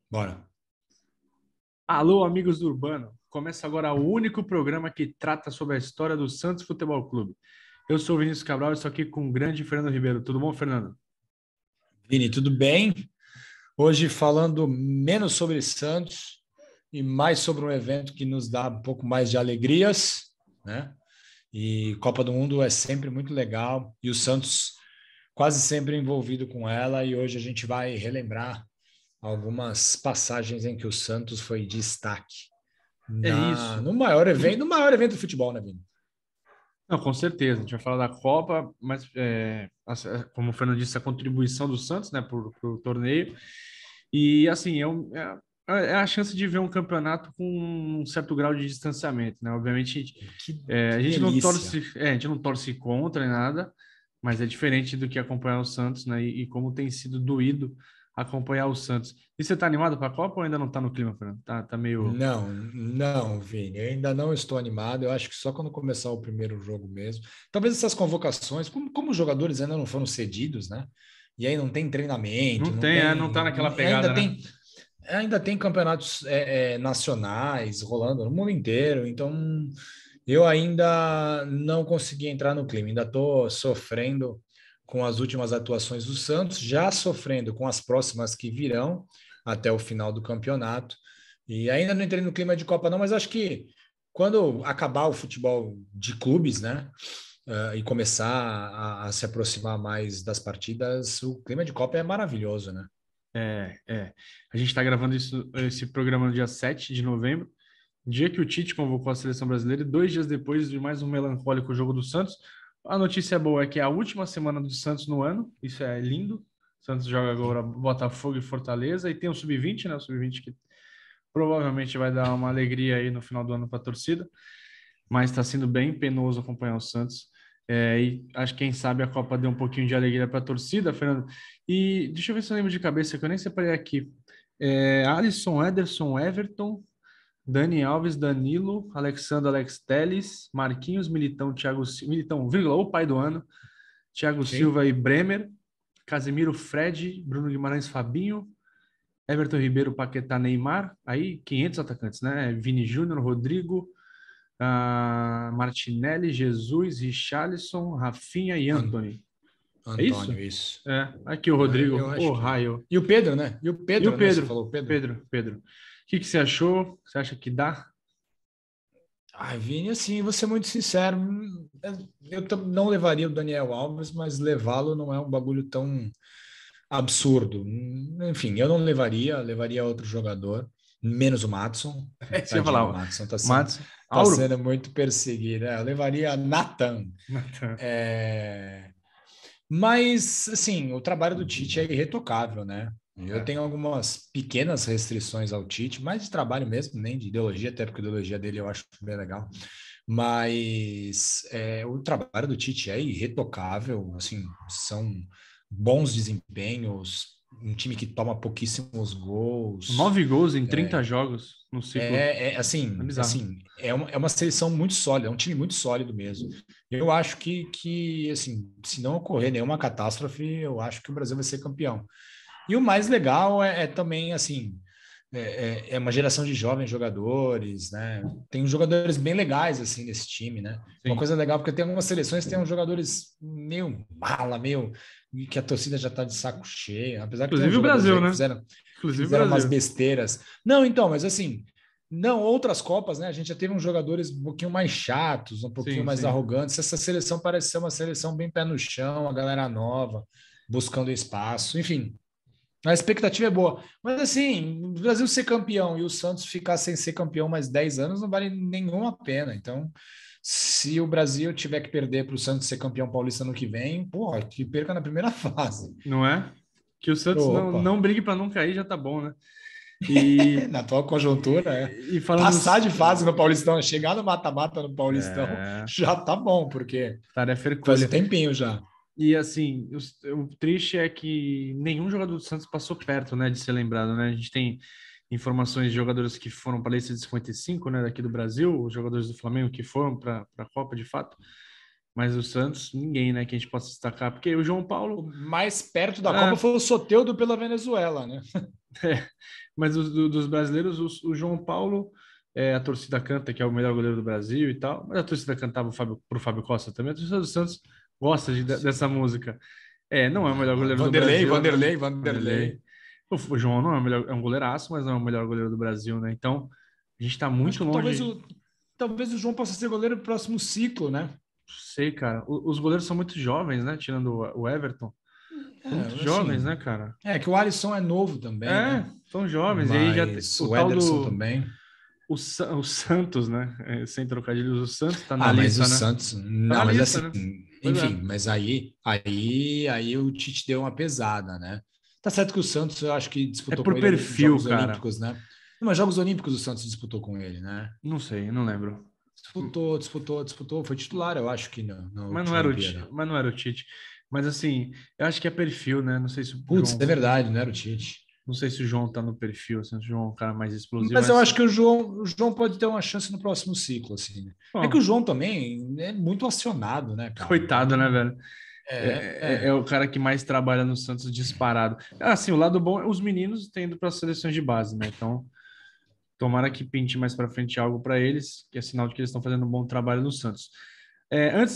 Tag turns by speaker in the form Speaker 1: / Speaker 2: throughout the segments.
Speaker 1: Bora.
Speaker 2: Alô, amigos do Urbano. Começa agora o único programa que trata sobre a história do Santos Futebol Clube. Eu sou o Vinícius Cabral e estou aqui com o grande Fernando Ribeiro. Tudo bom, Fernando?
Speaker 1: Vini, tudo bem? Hoje falando menos sobre Santos e mais sobre um evento que nos dá um pouco mais de alegrias, né? E Copa do Mundo é sempre muito legal e o Santos quase sempre envolvido com ela. E hoje a gente vai relembrar algumas passagens em que o Santos foi destaque
Speaker 2: É isso.
Speaker 1: no maior evento do futebol, né, Vini?
Speaker 2: Não, com certeza. A gente vai falar da Copa, mas como o Fernando disse, a contribuição do Santos, né, para o torneio. E assim, é a chance de ver um campeonato com um certo grau de distanciamento, né? Obviamente,
Speaker 1: Que
Speaker 2: a gente não
Speaker 1: delícia.
Speaker 2: torce, a gente não torce contra nem nada, mas é diferente do que acompanhar o Santos, né? E como tem sido doído acompanhar o Santos. E você tá animado para a Copa ou ainda não tá no clima, Fernando? Tá meio.
Speaker 1: Não, não, Vini, eu ainda não estou animado. Eu acho que só quando começar o primeiro jogo mesmo. Talvez essas convocações, como os jogadores ainda não foram cedidos, né? E aí não tem treinamento,
Speaker 2: Não tem, não tá naquela
Speaker 1: ainda
Speaker 2: pegada, né?
Speaker 1: tem campeonatos nacionais rolando no mundo inteiro. Então eu ainda não consegui entrar no clima. Ainda estou sofrendo com as últimas atuações do Santos, já sofrendo com as próximas que virão até o final do campeonato. E ainda não entrei no clima de Copa, não, mas acho que quando acabar o futebol de clubes, né, e começar a se aproximar mais das partidas, o clima de Copa é maravilhoso, né?
Speaker 2: É. A gente está gravando esse programa no dia 7 de novembro, dia que o Tite convocou a seleção brasileira, e 2 dias depois de mais um melancólico jogo do Santos. A notícia boa é que é a última semana do Santos no ano, isso é lindo. O Santos joga agora Botafogo e Fortaleza, e tem o Sub-20, né? O Sub-20 que provavelmente vai dar uma alegria aí no final do ano para a torcida, mas está sendo bem penoso acompanhar o Santos. E acho que quem sabe a Copa deu um pouquinho de alegria para a torcida, Fernando. E deixa eu ver se eu lembro de cabeça, que eu nem separei aqui. Alisson, Ederson, Everton, Dani Alves, Danilo, Alexandre, Alex Telles, Marquinhos, Militão, Thiago Silva, Militão, vírgula, o pai do ano, Thiago
Speaker 1: Sim.
Speaker 2: Silva e Bremer, Casemiro, Fred, Bruno Guimarães, Fabinho, Everton Ribeiro, Paquetá, Neymar, aí 500 atacantes, né? Vini Júnior, Rodrigo, Martinelli, Jesus, Richarlison, Rafinha e
Speaker 1: An-
Speaker 2: Antony. É
Speaker 1: Antônio,
Speaker 2: isso?
Speaker 1: isso.
Speaker 2: Aqui o
Speaker 1: Eu
Speaker 2: Rodrigo, o
Speaker 1: acho que é.
Speaker 2: raio.
Speaker 1: E o Pedro, né? E o
Speaker 2: E o
Speaker 1: Pedro, né? Você
Speaker 2: Pedro?
Speaker 1: falou o Pedro?
Speaker 2: Pedro. O que você achou? Você acha que dá?
Speaker 1: Ai, Vini, assim, vou ser muito sincero, não levaria o Daniel Alves, mas levá-lo não é um bagulho tão absurdo. Enfim, eu não levaria outro jogador, menos o Madison.
Speaker 2: Você ia
Speaker 1: Tadinho do
Speaker 2: falar,
Speaker 1: Madison,
Speaker 2: Matos,
Speaker 1: tá
Speaker 2: Auro?
Speaker 1: sendo muito perseguido. Eu levaria Nathan.
Speaker 2: Natan.
Speaker 1: É, Mas, assim, o trabalho do Tite é irretocável, né? Eu
Speaker 2: É.
Speaker 1: tenho algumas pequenas restrições ao Tite, mais de trabalho mesmo, nem de ideologia, até porque a ideologia dele eu acho bem legal. Mas o trabalho do Tite é irretocável, assim, são bons desempenhos, um time que toma pouquíssimos gols.
Speaker 2: 9 gols em 30 jogos no ciclo. É
Speaker 1: Assim,
Speaker 2: bizarro.
Speaker 1: assim, é uma seleção muito sólida, é um time muito sólido mesmo. Eu acho que assim, se não ocorrer nenhuma catástrofe, eu acho que o Brasil vai ser campeão. E o mais legal é também, assim, é uma geração de jovens jogadores, né? Tem jogadores bem legais, assim, nesse time, né? Uma
Speaker 2: Sim.
Speaker 1: coisa legal, porque tem algumas seleções que tem uns jogadores meio mala, meio que a torcida já tá de saco cheio, apesar que tem uns
Speaker 2: Inclusive o
Speaker 1: jogadores
Speaker 2: Brasil,
Speaker 1: aí que
Speaker 2: né?
Speaker 1: fizeram, que
Speaker 2: Inclusive o
Speaker 1: fizeram umas
Speaker 2: Brasil.
Speaker 1: besteiras. Não, então, mas assim, não, outras Copas, né? A gente já teve uns jogadores um pouquinho mais chatos, um pouquinho
Speaker 2: Sim,
Speaker 1: mais
Speaker 2: sim.
Speaker 1: arrogantes. Essa seleção parece ser uma seleção bem pé no chão, a galera nova, buscando espaço, enfim. A expectativa é boa. Mas assim, o Brasil ser campeão e o Santos ficar sem ser campeão mais 10 anos não vale nenhuma pena. Então, se o Brasil tiver que perder para o Santos ser campeão paulista no que vem, porra, que perca na primeira fase.
Speaker 2: Não é? Que o Santos
Speaker 1: Opa,
Speaker 2: não brigue para não cair já tá bom, né? E,
Speaker 1: na atual conjuntura,
Speaker 2: e falando.
Speaker 1: passar de fase no Paulistão, chegar no mata-mata no Paulistão,
Speaker 2: É,
Speaker 1: já tá bom, porque
Speaker 2: tarefa
Speaker 1: faz um
Speaker 2: hercúlea.
Speaker 1: tempinho já.
Speaker 2: E assim, o triste é que nenhum jogador do Santos passou perto, né, de ser lembrado, né? A gente tem informações de jogadores que foram para a lista de 55, né, daqui do Brasil, os jogadores do Flamengo que foram para a Copa de fato. Mas o Santos, ninguém, né, que a gente possa destacar, porque o João
Speaker 1: O
Speaker 2: Paulo,
Speaker 1: mais perto da Copa foi o Soteldo pela Venezuela, né?
Speaker 2: mas dos brasileiros, o João Paulo, a torcida canta que é o melhor goleiro do Brasil e tal, mas a torcida cantava pro Fábio Costa também, a torcida do Santos gosta dessa música. Não é o melhor goleiro do
Speaker 1: Vanderlei,
Speaker 2: Brasil, né?
Speaker 1: Vanderlei,
Speaker 2: Vanderlei.
Speaker 1: Vanderlei.
Speaker 2: O João não é o melhor, é um goleiraço, mas não é o melhor goleiro do Brasil, né? Então, a gente tá
Speaker 1: Acho
Speaker 2: muito
Speaker 1: que talvez
Speaker 2: longe.
Speaker 1: o João possa ser goleiro do próximo ciclo, né?
Speaker 2: Sei, cara. Os goleiros são muito jovens, né? Tirando o Everton. São muito jovens, né,
Speaker 1: Assim,
Speaker 2: cara?
Speaker 1: que o Alisson é novo também, né?
Speaker 2: São jovens. E aí já tem
Speaker 1: Mas
Speaker 2: o
Speaker 1: o
Speaker 2: tal
Speaker 1: Ederson
Speaker 2: do
Speaker 1: também.
Speaker 2: o Santos, né? Sem trocadilhos, o Santos tá na
Speaker 1: Mas o
Speaker 2: lista, né?
Speaker 1: Santos,
Speaker 2: Tá na
Speaker 1: não, mas
Speaker 2: lista,
Speaker 1: assim,
Speaker 2: né? Pois é.
Speaker 1: enfim, mas aí o Tite deu uma pesada, né? Tá certo que o Santos, eu acho que
Speaker 2: É
Speaker 1: disputou com
Speaker 2: por
Speaker 1: ele
Speaker 2: perfil,
Speaker 1: Jogos
Speaker 2: cara.
Speaker 1: Olímpicos, né? Não, mas Jogos Olímpicos o Santos disputou com ele, né?
Speaker 2: Não sei, não lembro.
Speaker 1: Disputou, foi titular, eu acho que na última Olimpíada.
Speaker 2: Mas não era o Tite. Mas assim, eu acho que é perfil, né? Não sei se o
Speaker 1: Putz, é
Speaker 2: João,
Speaker 1: verdade, não era o Tite.
Speaker 2: não sei se o João tá no perfil, assim, se o João é um cara mais explosivo,
Speaker 1: Mas eu
Speaker 2: mas
Speaker 1: acho que o João pode ter uma chance no próximo ciclo, assim, né? É que o
Speaker 2: bom,
Speaker 1: João também é muito acionado, né, cara?
Speaker 2: coitado, né,
Speaker 1: Então,
Speaker 2: velho? É o cara que mais trabalha no Santos disparado. Assim, o lado bom é os meninos tendo para as seleções de base, né? Então, tomara que pinte mais para frente algo para eles, que é sinal de que eles estão fazendo um bom trabalho no Santos.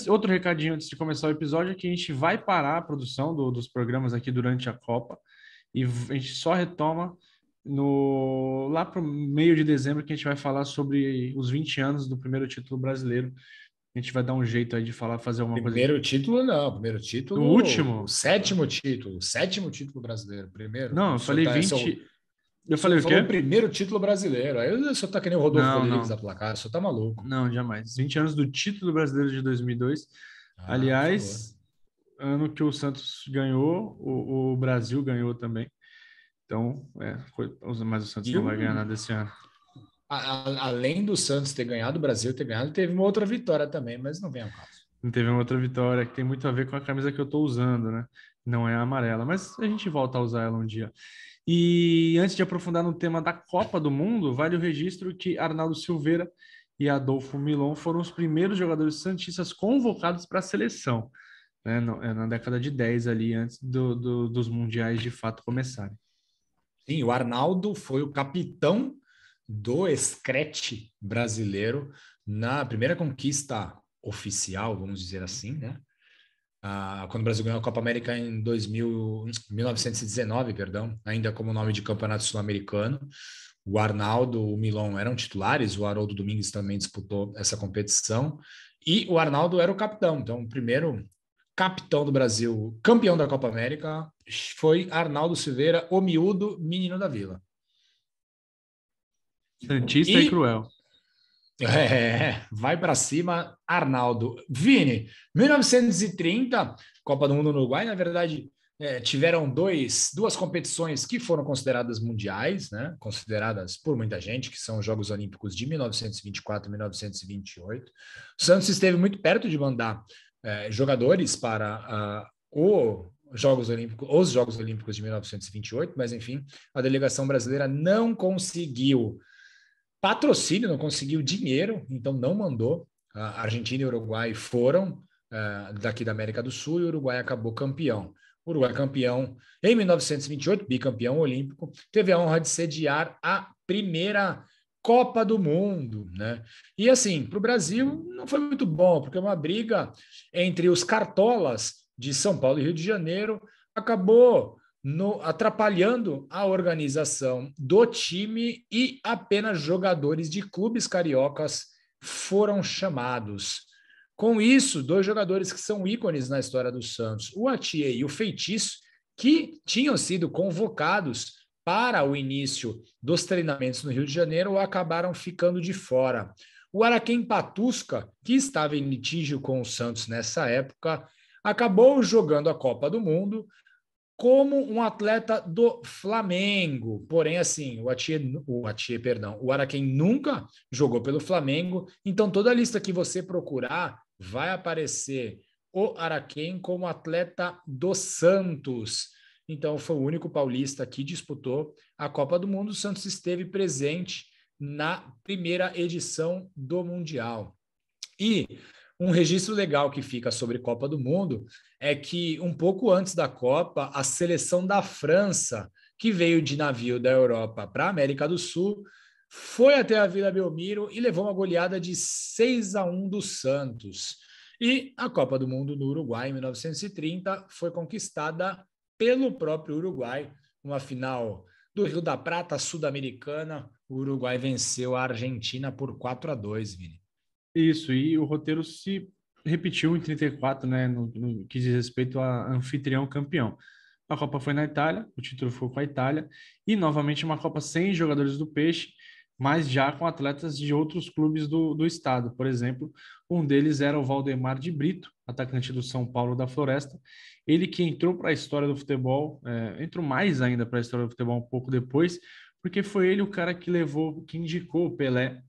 Speaker 2: Outro recadinho antes de começar o episódio é que a gente vai parar a produção dos programas aqui durante a Copa e a gente só retoma lá para o meio de dezembro que a gente vai falar sobre os 20 anos do primeiro título brasileiro. A gente vai dar um jeito aí de falar, fazer alguma coisa
Speaker 1: primeiro título, não. Primeiro
Speaker 2: do
Speaker 1: título, o
Speaker 2: último.
Speaker 1: sétimo título. O sétimo título brasileiro. Primeiro.
Speaker 2: Não,
Speaker 1: O
Speaker 2: eu
Speaker 1: senhor,
Speaker 2: falei
Speaker 1: tá,
Speaker 2: vinte. Eu
Speaker 1: o senhor
Speaker 2: falei o
Speaker 1: falou o
Speaker 2: quê?
Speaker 1: primeiro título brasileiro. Aí o senhor tá que nem o Rodolfo
Speaker 2: Não,
Speaker 1: Rodrigues
Speaker 2: não.
Speaker 1: da Placar. O senhor tá maluco.
Speaker 2: Não, jamais. 20 anos do título brasileiro de 2002.
Speaker 1: Ah, por favor.
Speaker 2: Aliás, ano que o Santos ganhou, o Brasil ganhou também. Então, mas o Santos
Speaker 1: E
Speaker 2: não vai ganhar nada esse ano.
Speaker 1: além do Santos ter ganhado, o Brasil ter ganhado, teve uma outra vitória também, mas não vem ao caso.
Speaker 2: Não teve uma outra vitória que tem muito a ver com a camisa que eu estou usando, né? Não é a amarela, mas a gente volta a usar ela um dia. E antes de aprofundar no tema da Copa do Mundo, vale o registro que Arnaldo Silveira e Adolfo Milon foram os primeiros jogadores santistas convocados para a seleção, né? Na década de 10 ali, antes dos mundiais de fato começarem.
Speaker 1: Sim, o Arnaldo foi o capitão do Scratch brasileiro na primeira conquista oficial, vamos dizer assim, né? Quando o Brasil ganhou a Copa América em 1919, perdão, ainda como nome de campeonato sul-americano. O Arnaldo, o Milon eram titulares, o Haroldo Domingues também disputou essa competição, e o Arnaldo era o capitão. Então, o primeiro capitão do Brasil, campeão da Copa América, foi Arnaldo Silveira, o miúdo menino da Vila.
Speaker 2: Santista e
Speaker 1: E
Speaker 2: cruel.
Speaker 1: vai para cima, Arnaldo. Vini, 1930, Copa do Mundo no Uruguai, na verdade, tiveram duas competições que foram consideradas mundiais, né? Consideradas por muita gente, que são os Jogos Olímpicos de 1924 e 1928. O Santos esteve muito perto de mandar jogadores para os Jogos Olímpicos de 1928, mas enfim, a delegação brasileira não conseguiu patrocínio, não conseguiu dinheiro, então não mandou. A Argentina e o Uruguai foram daqui da América do Sul e o Uruguai acabou campeão. O Uruguai campeão em 1928, bicampeão olímpico, teve a honra de sediar a primeira Copa do Mundo, né? E assim, para o Brasil não foi muito bom, porque uma briga entre os cartolas de São Paulo e Rio de Janeiro acabou atrapalhando a organização do time e apenas jogadores de clubes cariocas foram chamados. Com isso, dois jogadores que são ícones na história do Santos, o Atier e o Feitiço, que tinham sido convocados para o início dos treinamentos no Rio de Janeiro, acabaram ficando de fora. O Araquém Patusca, que estava em litígio com o Santos nessa época, acabou jogando a Copa do Mundo como um atleta do Flamengo. Porém, assim, o Araquém nunca jogou pelo Flamengo, então toda a lista que você procurar vai aparecer o Araquém como atleta do Santos. Então, foi o único paulista que disputou a Copa do Mundo. O Santos esteve presente na primeira edição do Mundial. E Um registro legal que fica sobre Copa do Mundo é que, um pouco antes da Copa, a seleção da França, que veio de navio da Europa para a América do Sul, foi até a Vila Belmiro e levou uma goleada de 6-1 do Santos. E a Copa do Mundo no Uruguai, em 1930, foi conquistada pelo próprio Uruguai, uma final do Rio da Prata, sul-americana. O Uruguai venceu a Argentina por 4-2, Vini.
Speaker 2: Isso, e o roteiro se repetiu em 34, né, no que diz respeito a anfitrião campeão. A Copa foi na Itália, o título foi com a Itália, e novamente uma Copa sem jogadores do Peixe, mas já com atletas de outros clubes do estado. Por exemplo, um deles era o Valdemar de Brito, atacante do São Paulo da Floresta. Ele que entrou para a história do futebol, entrou mais ainda para a história do futebol um pouco depois, porque foi ele o cara que levou, que indicou o Pelé.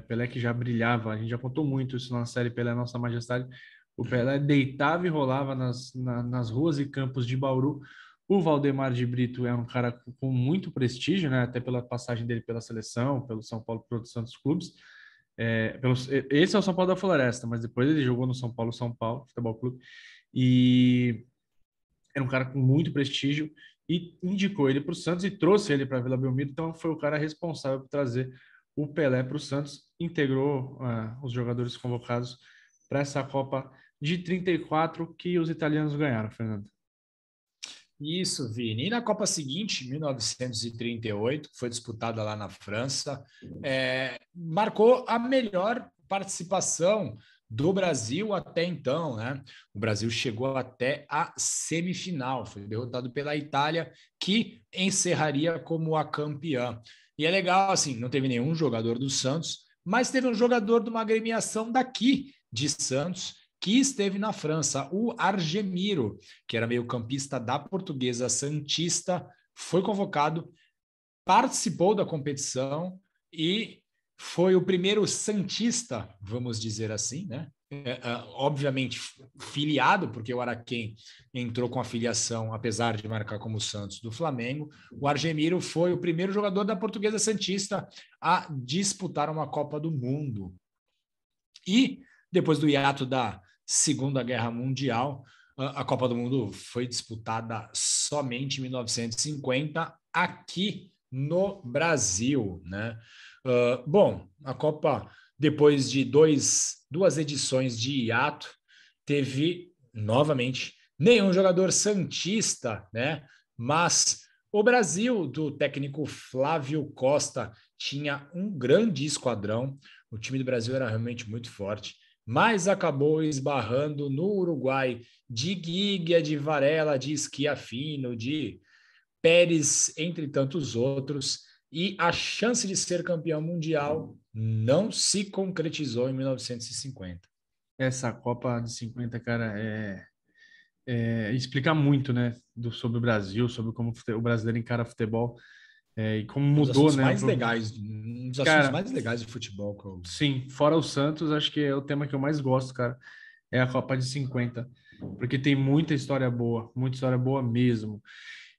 Speaker 2: Pelé que já brilhava, a gente já contou muito isso na série Pelé Nossa Majestade. O Pelé deitava e rolava nas ruas e campos de Bauru. O Valdemar de Brito é um cara com muito prestígio, né? Até pela passagem dele pela seleção, pelo São Paulo, pelos Santos Clubes. Esse é o São Paulo da Floresta, mas depois ele jogou no São Paulo Futebol Clube. E era um cara com muito prestígio e indicou ele para o Santos e trouxe ele para a Vila Belmiro. Então foi o cara responsável por trazer o Pelé para o Santos, integrou os jogadores convocados para essa Copa de 34 que os italianos ganharam, Fernando.
Speaker 1: Isso, Vini. E na Copa seguinte, 1938, que foi disputada lá na França, marcou a melhor participação do Brasil até então, né? O Brasil chegou até a semifinal, foi derrotado pela Itália, que encerraria como a campeã. E é legal, assim, não teve nenhum jogador do Santos, mas teve um jogador de uma agremiação daqui de Santos, que esteve na França, o Argemiro, que era meio-campista da Portuguesa Santista, foi convocado, participou da competição e foi o primeiro santista, vamos dizer assim, né? Obviamente filiado, porque o Araquém entrou com a filiação, apesar de marcar como Santos do Flamengo. O Argemiro foi o primeiro jogador da Portuguesa Santista a disputar uma Copa do Mundo. E depois do hiato da Segunda Guerra Mundial, a Copa do Mundo foi disputada somente em 1950 aqui no Brasil, né? Bom, a Copa, depois de duas edições de hiato, teve novamente nenhum jogador santista, né? Mas o Brasil, do técnico Flávio Costa, tinha um grande esquadrão. O time do Brasil era realmente muito forte, mas acabou esbarrando no Uruguai de Guigua, de Varela, de Schiaffino, de Pérez, entre tantos outros, e a chance de ser campeão mundial não se concretizou em 1950.
Speaker 2: Essa Copa de 50, cara, explica muito, né, sobre o Brasil, sobre como o brasileiro encara futebol, e como
Speaker 1: Um dos
Speaker 2: mudou,
Speaker 1: assuntos
Speaker 2: né?
Speaker 1: mais legais, um dos assuntos
Speaker 2: Cara,
Speaker 1: mais legais de futebol.
Speaker 2: sim, fora o Santos, acho que é o tema que eu mais gosto, cara, é a Copa de 50, porque tem muita história boa mesmo.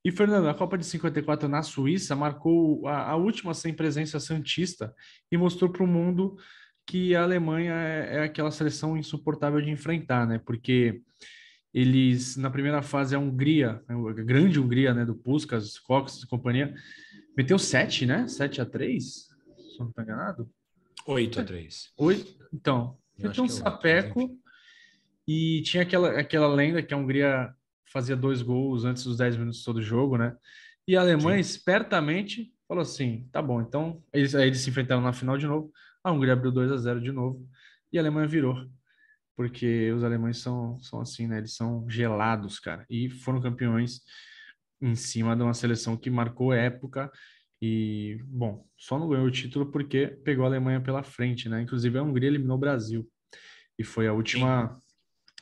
Speaker 2: E, Fernando, a Copa de 54 na Suíça marcou a última sem presença santista e mostrou para o mundo que a Alemanha é aquela seleção insuportável de enfrentar, né? Porque eles, na primeira fase, a Hungria, a grande Hungria, né, do Puskás, Cox e companhia, meteu 7, né? 7-3, se não estou enganado.
Speaker 1: 8-3.
Speaker 2: 8, então,
Speaker 1: Eu acho
Speaker 2: meteu um
Speaker 1: que é 8, mas
Speaker 2: sapeco
Speaker 1: enfim.
Speaker 2: e tinha aquela lenda que a Hungria fazia 2 gols antes dos 10 minutos de todo jogo, né? E a Alemanha
Speaker 1: Sim.
Speaker 2: espertamente falou assim: tá bom, então eles se enfrentaram na final de novo. A Hungria abriu 2-0 de novo e a Alemanha virou, porque os alemães são assim, né? Eles são gelados, cara, e foram campeões em cima de uma seleção que marcou época. E, bom, só não ganhou o título porque pegou a Alemanha pela frente, né? Inclusive a Hungria eliminou o Brasil. E foi a
Speaker 1: Sim.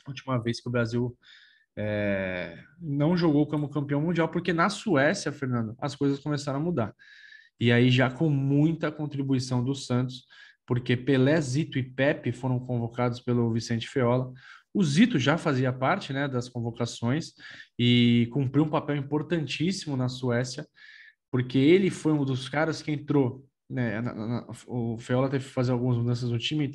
Speaker 2: última vez que o Brasil não jogou como campeão mundial, porque na Suécia, Fernando, as coisas começaram a mudar. E aí já com muita contribuição do Santos, porque Pelé, Zito e Pepe foram convocados pelo Vicente Feola. O Zito já fazia parte, né, das convocações e cumpriu um papel importantíssimo na Suécia, porque ele foi um dos caras que entrou né, o Feola teve que fazer algumas mudanças no time,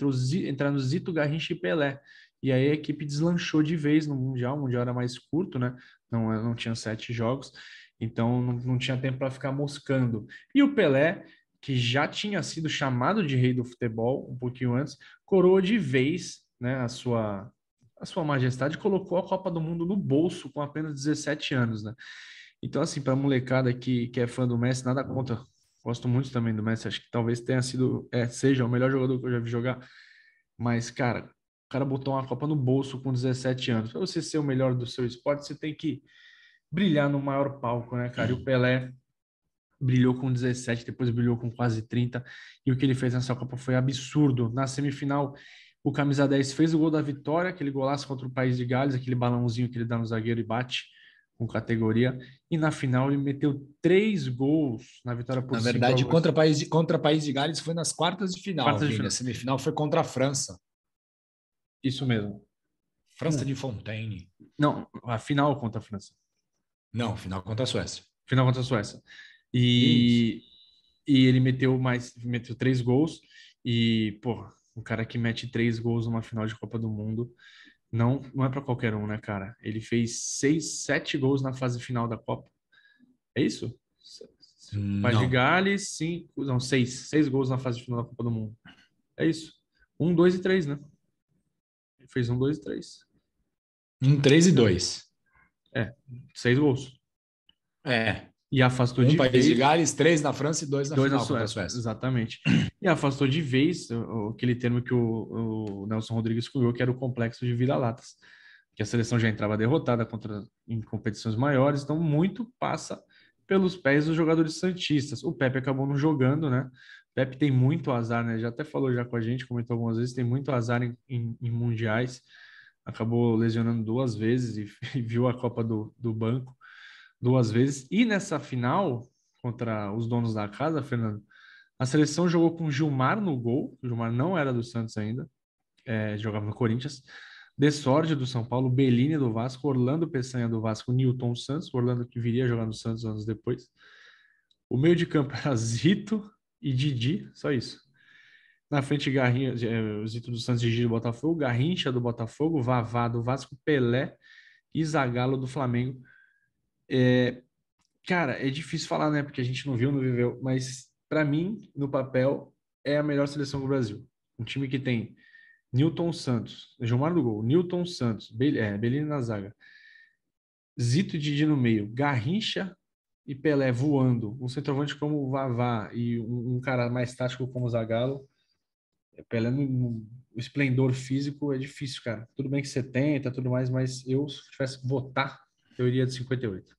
Speaker 2: entraram Zito, Garrincha e Pelé. E aí a equipe deslanchou de vez no Mundial. O Mundial era mais curto, né? Não tinha 7 jogos, então não tinha tempo para ficar moscando. E o Pelé, que já tinha sido chamado de rei do futebol um pouquinho antes, coroou de vez, né, a sua majestade, colocou a Copa do Mundo no bolso com apenas 17 anos, né? Então, assim, para a molecada que é fã do Messi, nada contra. Gosto muito também do Messi. Acho que talvez seja o melhor jogador que eu já vi jogar. Mas, cara, o cara botou uma Copa no bolso com 17 anos. Para você ser o melhor do seu esporte, você tem que brilhar no maior palco, né, cara? E o Pelé brilhou com 17, depois brilhou com quase 30. E o que ele fez nessa Copa foi absurdo. Na semifinal, o camisa 10 fez o gol da vitória, aquele golaço contra o País de Gales, aquele balãozinho que ele dá no zagueiro e bate com categoria. E na final ele meteu 3 gols na vitória por
Speaker 1: Na
Speaker 2: 5 a
Speaker 1: verdade,
Speaker 2: 2.
Speaker 1: contra País de Gales foi nas quartas de final,
Speaker 2: Quartas de
Speaker 1: Vini. A
Speaker 2: final.
Speaker 1: semifinal foi contra a França.
Speaker 2: Isso mesmo.
Speaker 1: França de Fontaine.
Speaker 2: Não, a final contra a França.
Speaker 1: Não, final contra a Suécia.
Speaker 2: Final contra a Suécia.
Speaker 1: Isso.
Speaker 2: E ele meteu 3 gols. E, pô, o cara que mete 3 gols numa final de Copa do Mundo não é para qualquer um, né, cara? Ele fez 7 gols na fase final da Copa. É isso? País de
Speaker 1: Não.
Speaker 2: Gales, 5, não, 6 gols na fase final da Copa do Mundo. É isso. 1, 2 e 3, né? Ele fez 1, 2 e 3.
Speaker 1: 3-2.
Speaker 2: É, 6 gols.
Speaker 1: É.
Speaker 2: E afastou
Speaker 1: Um
Speaker 2: de
Speaker 1: País de
Speaker 2: vez.
Speaker 1: Gales, 3 na França e 2 na
Speaker 2: 2 na
Speaker 1: final contra a
Speaker 2: Suécia,
Speaker 1: Suécia.
Speaker 2: exatamente. E afastou de vez aquele termo que o Nelson Rodrigues cunhou, que era o complexo de vira-latas. Que a seleção já entrava derrotada em competições maiores, então muito passa pelos pés dos jogadores santistas. O Pepe acabou não jogando, né? O Pepe tem muito azar, né? Já até falou já com a gente, comentou algumas vezes, tem muito azar em mundiais. Acabou lesionando 2 vezes e viu a Copa do banco 2 vezes. E nessa final, contra os donos da casa, Fernando, a seleção jogou com Gilmar no gol. O Gilmar não era do Santos ainda, jogava no Corinthians. Dessorge do São Paulo, Bellini do Vasco, Orlando Peçanha do Vasco, Nilton Santos, Orlando que viria a jogar no Santos anos depois. O meio de campo era Zito e Didi, só isso. Na frente, Zito do Santos, Didi do Botafogo, Garrincha do Botafogo, Vavá do Vasco, Pelé e Zagallo do Flamengo. Cara, é difícil falar, né? Porque a gente não viu, não viveu. Mas, para mim, no papel, é a melhor seleção do Brasil. Um time que tem Nilton Santos, Gilmar do gol, Nilton Santos, Bellini na zaga, Zito e Didi no meio, Garrincha e Pelé voando, um centroavante como o Vavá e um cara mais tático como o Zagallo. Pelé no esplendor físico é difícil, cara. Tudo bem que 70, tudo mais, mas eu, se tivesse que votar, eu iria de 58.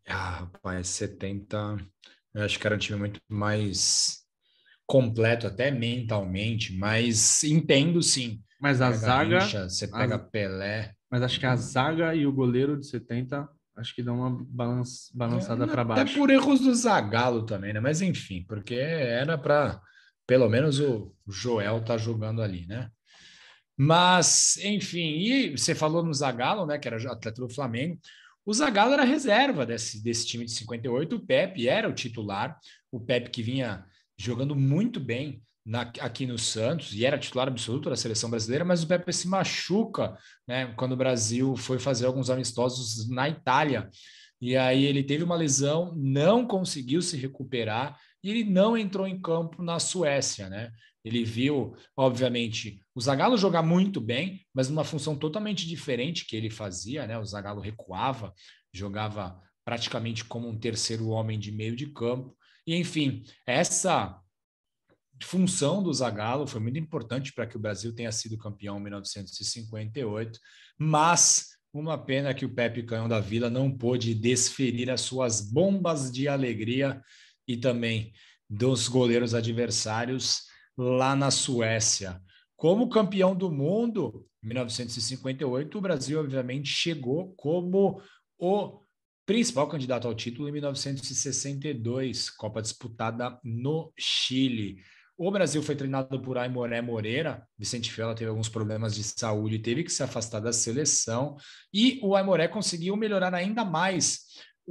Speaker 1: Ah, rapaz, 70. Eu acho que era um time muito mais completo, até mentalmente, mas entendo sim.
Speaker 2: Mas a
Speaker 1: Pega
Speaker 2: zaga,
Speaker 1: Garrincha, você
Speaker 2: a
Speaker 1: pega Pelé.
Speaker 2: Mas acho que a zaga e o goleiro de 70, acho que dão uma balançada para
Speaker 1: Até
Speaker 2: baixo.
Speaker 1: por erros do Zagallo também, né? Mas enfim, porque era para pelo menos o Joel tá jogando ali, né? Mas, enfim, e você falou no Zagallo, né, que era atleta do Flamengo. O Zagallo era reserva desse time de 58, o Pepe era o titular, o Pepe que vinha jogando muito bem aqui no Santos e era titular absoluto da seleção brasileira, mas o Pepe se machuca, né, quando o Brasil foi fazer alguns amistosos na Itália. E aí ele teve uma lesão, não conseguiu se recuperar e ele não entrou em campo na Suécia, né? Ele viu, obviamente, o Zagallo jogar muito bem, mas numa função totalmente diferente que ele fazia, né? O Zagallo recuava, jogava praticamente como um terceiro homem de meio de campo. E, enfim, essa função do Zagallo foi muito importante para que o Brasil tenha sido campeão em 1958, mas uma pena que o Pepe Canhão da Vila não pôde desferir as suas bombas de alegria e também dos goleiros adversários lá na Suécia. Como campeão do mundo, em 1958, o Brasil, obviamente, chegou como o principal candidato ao título em 1962, Copa disputada no Chile. O Brasil foi treinado por Aimoré Moreira. Vicente Fela teve alguns problemas de saúde, teve que se afastar da seleção. E o Aimoré conseguiu melhorar ainda mais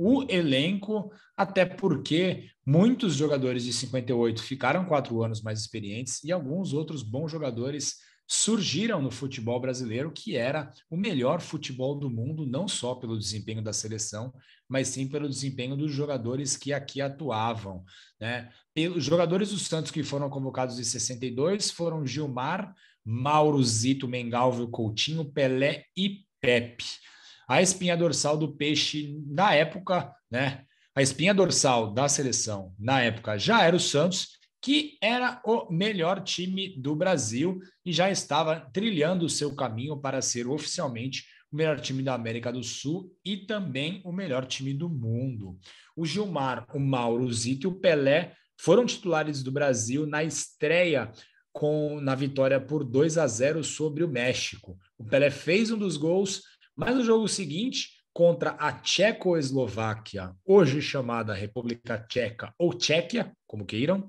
Speaker 1: o elenco, até porque muitos jogadores de 58 ficaram 4 anos mais experientes e alguns outros bons jogadores surgiram no futebol brasileiro, que era o melhor futebol do mundo, não só pelo desempenho da seleção, mas sim pelo desempenho dos jogadores que aqui atuavam, né? Os jogadores do Santos que foram convocados em 62 foram Gilmar, Mauro, Zito, Mengalvio, Coutinho, Pelé e Pepe. A espinha dorsal do Peixe na época, né? A espinha dorsal da seleção na época já era o Santos, que era o melhor time do Brasil e já estava trilhando o seu caminho para ser oficialmente o melhor time da América do Sul e também o melhor time do mundo. O Gilmar, o Mauro, o Zito e o Pelé foram titulares do Brasil na estreia na vitória por 2-0 sobre o México. O Pelé fez um dos gols, mas no jogo seguinte, contra a Tchecoslováquia, hoje chamada República Tcheca ou Tchequia, como queiram,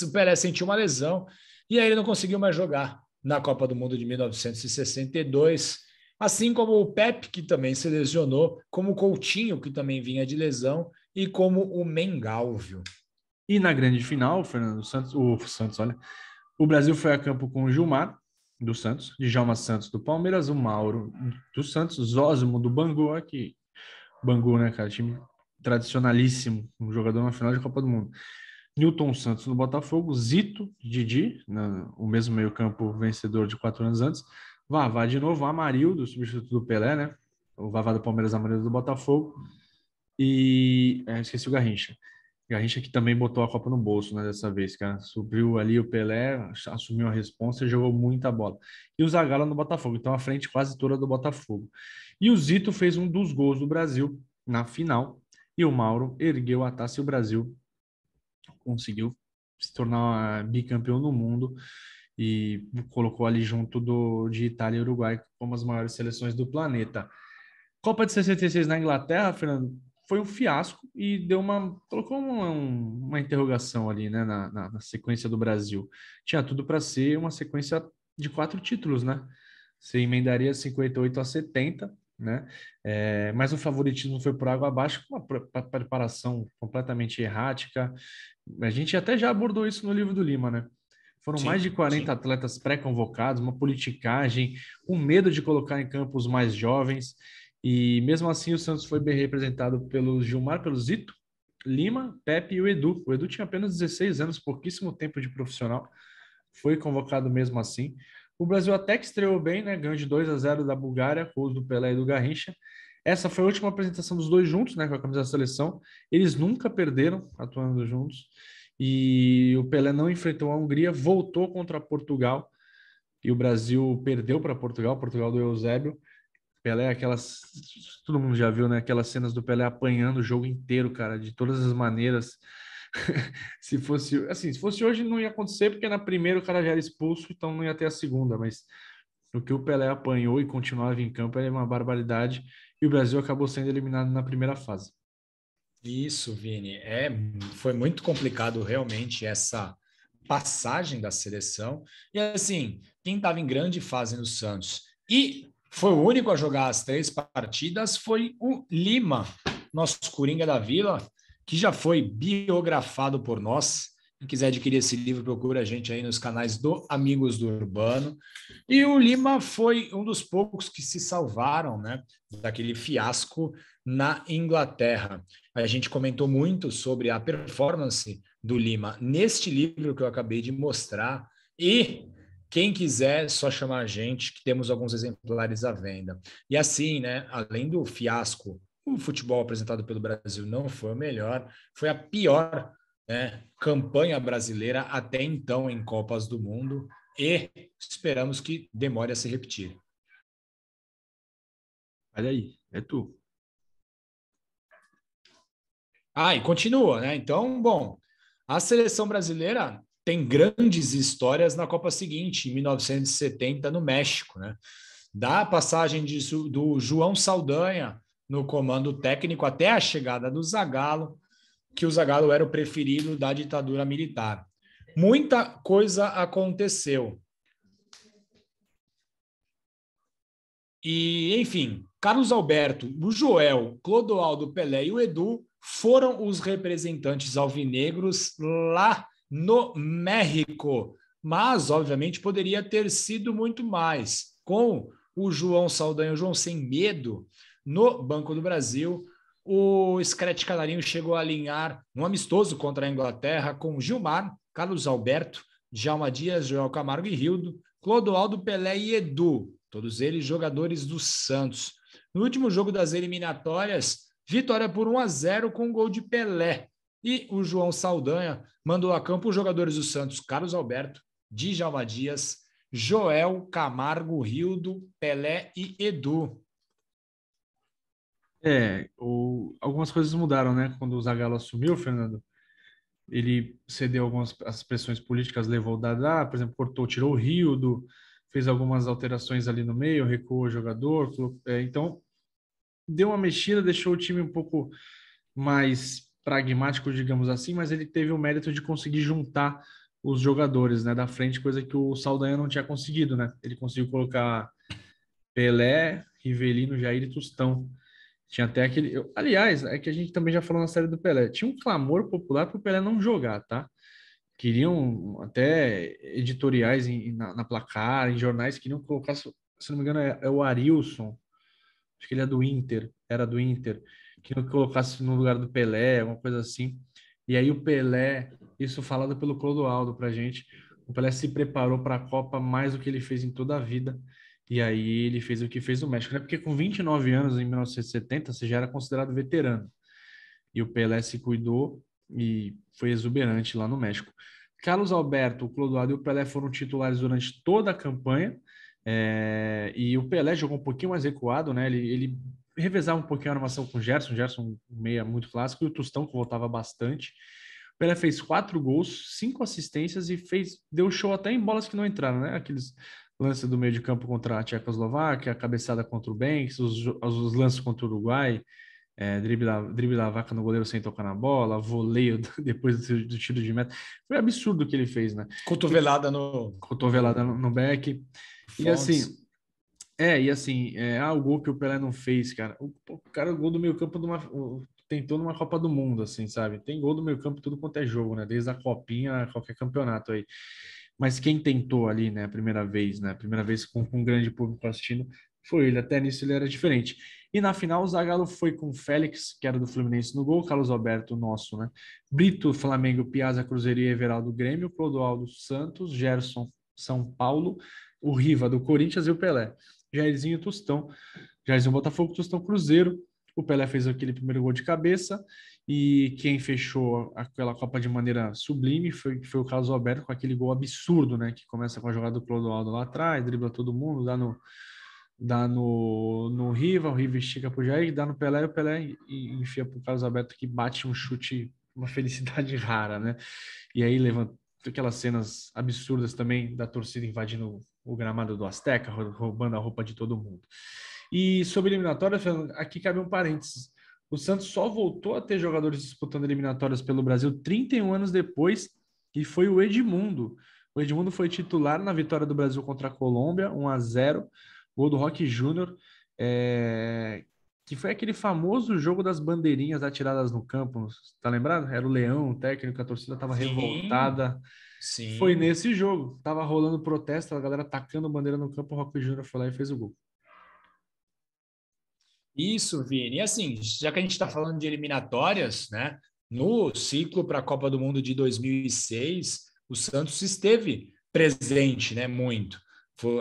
Speaker 1: o Pelé sentiu uma lesão e aí ele não conseguiu mais jogar na Copa do Mundo de 1962, assim como o Pepe, que também se lesionou, como o Coutinho, que também vinha de lesão, e como o Mengalvio.
Speaker 2: E na grande final, Fernando Santos, olha, o Brasil foi a campo com o Gilmar, do Santos, Djalma Santos, do Palmeiras, o Mauro, do Santos, Zósimo, do Bangu, aqui, Bangu, né, cara, time tradicionalíssimo, um jogador na final de Copa do Mundo. Newton Santos no Botafogo, Zito, Didi, o mesmo meio-campo vencedor de 4 anos antes, Vavá de novo, Amarildo, substituto do Pelé, né? O Vavá do Palmeiras, Amarildo do Botafogo, e esqueci o Garrincha. Garrincha que também botou a Copa no bolso, né, dessa vez, cara. Subiu ali o Pelé, assumiu a responsa e jogou muita bola. E o Zagallo no Botafogo, então a frente quase toda do Botafogo. E o Zito fez um dos gols do Brasil na final, e o Mauro ergueu a taça e o Brasil conseguiu se tornar bicampeão do mundo e colocou ali junto de Itália e Uruguai como as maiores seleções do planeta. Copa de 66 na Inglaterra, Fernando, foi um fiasco e colocou uma interrogação ali, né, na sequência do Brasil. Tinha tudo para ser uma sequência de 4 títulos, né? Você emendaria 58 a 70, né? Mas o favoritismo foi por água abaixo, com uma preparação completamente errática. A gente até já abordou isso no livro do Lima, né? Foram mais de
Speaker 1: Sim,
Speaker 2: 40
Speaker 1: sim.
Speaker 2: atletas pré-convocados, uma politicagem, com medo de colocar em campo os mais jovens. E mesmo assim, o Santos foi bem representado pelo Gilmar, pelo Zito, Lima, Pepe e o Edu. O Edu tinha apenas 16 anos, pouquíssimo tempo de profissional. Foi convocado mesmo assim. O Brasil até que estreou bem, né? Ganhou de 2-0 da Bulgária, gols do Pelé e do Garrincha. Essa foi a última apresentação dos dois juntos, né? Com a camisa da seleção. Eles nunca perderam atuando juntos. E o Pelé não enfrentou a Hungria, voltou contra Portugal. E o Brasil perdeu para Portugal, Portugal do Eusébio. Pelé, todo mundo já viu, né? Aquelas cenas do Pelé apanhando o jogo inteiro, cara, de todas as maneiras. Se fosse hoje não ia acontecer, porque na primeira o cara já era expulso, então não ia ter a segunda, mas o que o Pelé apanhou e continuava em campo é uma barbaridade, e o Brasil acabou sendo eliminado na primeira fase.
Speaker 1: Isso, Vini. Foi muito complicado realmente essa passagem da seleção. E assim, quem estava em grande fase no Santos e foi o único a jogar as 3 partidas foi o Lima, nosso Coringa da Vila, que já foi biografado por nós. Quem quiser adquirir esse livro, procura a gente aí nos canais do Amigos do Urbano. E o Lima foi um dos poucos que se salvaram, né, daquele fiasco na Inglaterra. A gente comentou muito sobre a performance do Lima neste livro que eu acabei de mostrar. E quem quiser, só chamar a gente, que temos alguns exemplares à venda. E assim, né, além do fiasco, o futebol apresentado pelo Brasil não foi o melhor, foi a pior, né, campanha brasileira até então em Copas do Mundo e esperamos que demore a se repetir.
Speaker 2: Olha aí, é tu.
Speaker 1: E continua, né? Então, bom, a seleção brasileira tem grandes histórias na Copa seguinte, em 1970, no México, né? Da passagem do João Saldanha no comando técnico até a chegada do Zagallo, que o Zagallo era o preferido da ditadura militar. Muita coisa aconteceu. E, enfim, Carlos Alberto, o Joel, Clodoaldo, Pelé e o Edu foram os representantes alvinegros lá no México. Mas, obviamente, poderia ter sido muito mais. Com o João Saldanha, o João Sem Medo, no Banco do Brasil, o Screte Canarinho chegou a alinhar um amistoso contra a Inglaterra com Gilmar, Carlos Alberto, Djalma Dias, Joel Camargo e Rildo, Clodoaldo, Pelé e Edu, todos eles jogadores do Santos. No último jogo das eliminatórias, vitória por 1-0 com gol de Pelé. E o João Saldanha mandou a campo os jogadores do Santos, Carlos Alberto, Djalma Dias, Joel, Camargo, Rildo, Pelé e Edu.
Speaker 2: Algumas coisas mudaram, né? Quando o Zagallo assumiu, Fernando, ele cedeu algumas as pressões políticas, levou o Dadá, por exemplo, cortou, tirou o Rildo, fez algumas alterações ali no meio, recuou o jogador, então deu uma mexida, deixou o time um pouco mais pragmático, digamos assim, mas ele teve o mérito de conseguir juntar os jogadores, né, da frente, coisa que o Saldanha não tinha conseguido, né? Ele conseguiu colocar Pelé, Rivelino, Jair e Tostão. Tinha até aquele. Aliás, é que a gente também já falou na série do Pelé. Tinha um clamor popular para o Pelé não jogar, tá? Queriam até editoriais na placar, em jornais, queriam colocar, se não me engano, é o Arilson, acho que ele é do Inter, era do Inter, queriam que colocasse no lugar do Pelé, uma coisa assim. E aí o Pelé, isso falado pelo Clodoaldo pra gente, o Pelé se preparou para a Copa mais do que ele fez em toda a vida. E aí ele fez o que fez no México, né? Porque com 29 anos, em 1970, você já era considerado veterano. E o Pelé se cuidou e foi exuberante lá no México. Carlos Alberto, o Clodoaldo e o Pelé foram titulares durante toda a campanha. E o Pelé jogou um pouquinho mais recuado, né? Ele revezava um pouquinho a armação com o Gerson, um meia muito clássico, e o Tostão, que voltava bastante. O Pelé fez 4 gols, 5 assistências e deu show até em bolas que não entraram, né? Aqueles lances do meio de campo contra a Tchecoslováquia, a cabeçada contra o Banks, os lances contra o Uruguai, drible da vaca no goleiro sem tocar na bola, voleio depois do tiro de meta. Foi absurdo o que ele fez, né?
Speaker 1: Cotovelada
Speaker 2: Cotovelada no back. E
Speaker 1: Fontes.
Speaker 2: o gol que o Pelé não fez, cara. O cara, o gol do meio campo tentou numa Copa do Mundo, assim, sabe? Tem gol do meio campo tudo quanto é jogo, né? Desde a Copinha a qualquer campeonato aí. Mas quem tentou ali, né, a primeira vez, né? A primeira vez com um grande público assistindo, foi ele. Até nisso ele era diferente. E na final, o Zagallo foi com o Félix, que era do Fluminense no gol, Carlos Alberto, nosso, né? Brito, Flamengo, Piazza, Cruzeiro e Everaldo, Grêmio, Clodoaldo, Santos, Gerson, São Paulo, o Riva, do Corinthians e o Pelé. Jairzinho e Tostão. Jairzinho Botafogo, Tostão Cruzeiro. O Pelé fez aquele primeiro gol de cabeça e quem fechou aquela Copa de maneira sublime foi o Carlos Alberto com aquele gol absurdo, né? Que começa com a jogada do Clodoaldo lá atrás, dribla todo mundo, dá no Riva, o Riva estica pro Jair, dá no Pelé, e o Pelé enfia pro Carlos Alberto que bate um chute, uma felicidade rara, né? E aí levanta aquelas cenas absurdas também da torcida invadindo o gramado do Azteca, roubando a roupa de todo mundo. E sobre eliminatórias, aqui cabe um parênteses. O Santos só voltou a ter jogadores disputando eliminatórias pelo Brasil 31 anos depois, e foi o Edmundo. O Edmundo foi titular na vitória do Brasil contra a Colômbia, 1-0, gol do Roque Júnior, que foi aquele famoso jogo das bandeirinhas atiradas no campo, tá lembrado? Era o Leão, o técnico, a torcida estava revoltada. Foi
Speaker 1: Sim.
Speaker 2: nesse jogo, tava rolando protesto, a galera tacando bandeira no campo, o Roque Júnior foi lá e fez o gol.
Speaker 1: Isso, Vini. E assim, já que a gente está falando de eliminatórias, né? No ciclo para a Copa do Mundo de 2006, o Santos esteve presente, né? Muito.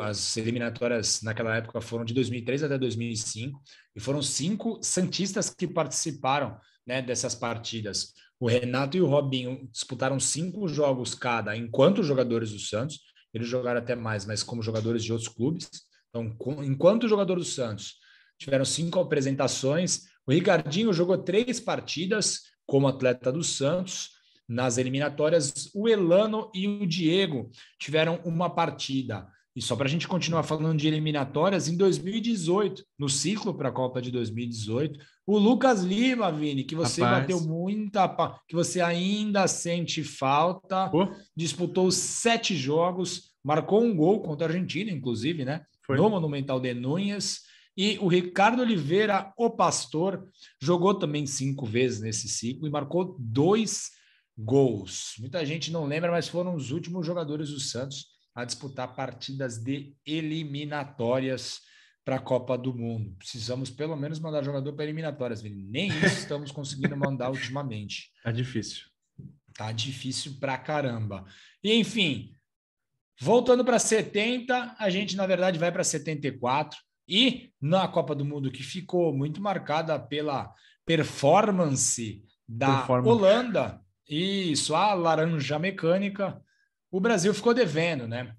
Speaker 1: As eliminatórias naquela época foram de 2003 até 2005 e foram 5 santistas que participaram, né, dessas partidas. O Renato e o Robinho disputaram 5 jogos cada, enquanto jogadores do Santos. Eles jogaram até mais, mas como jogadores de outros clubes. Então, enquanto jogador do Santos, tiveram 5 apresentações. O Ricardinho jogou 3 partidas como atleta do Santos. Nas eliminatórias, o Elano e o Diego tiveram uma partida. E só para a gente continuar falando de eliminatórias, em 2018, no ciclo para a Copa de 2018, o Lucas Lima, Vini, que você bateu
Speaker 2: Rapaz,
Speaker 1: muita, que você ainda sente falta,
Speaker 2: pô,
Speaker 1: disputou 7 jogos, marcou um gol contra a Argentina, inclusive, né?
Speaker 2: foi.
Speaker 1: No Monumental de Núñez. E o Ricardo Oliveira, o Pastor, jogou também 5 vezes nesse ciclo e marcou 2 gols. Muita gente não lembra, mas foram os últimos jogadores do Santos a disputar partidas de eliminatórias para a Copa do Mundo. Precisamos pelo menos mandar jogador para eliminatórias, Vini. Nem isso estamos conseguindo mandar ultimamente.
Speaker 2: Tá difícil.
Speaker 1: Tá difícil pra caramba. E, enfim, voltando para 70, a gente, na verdade, vai para 74. E na Copa do Mundo, que ficou muito marcada pela performance da Holanda, isso, a laranja mecânica, o Brasil ficou devendo, né?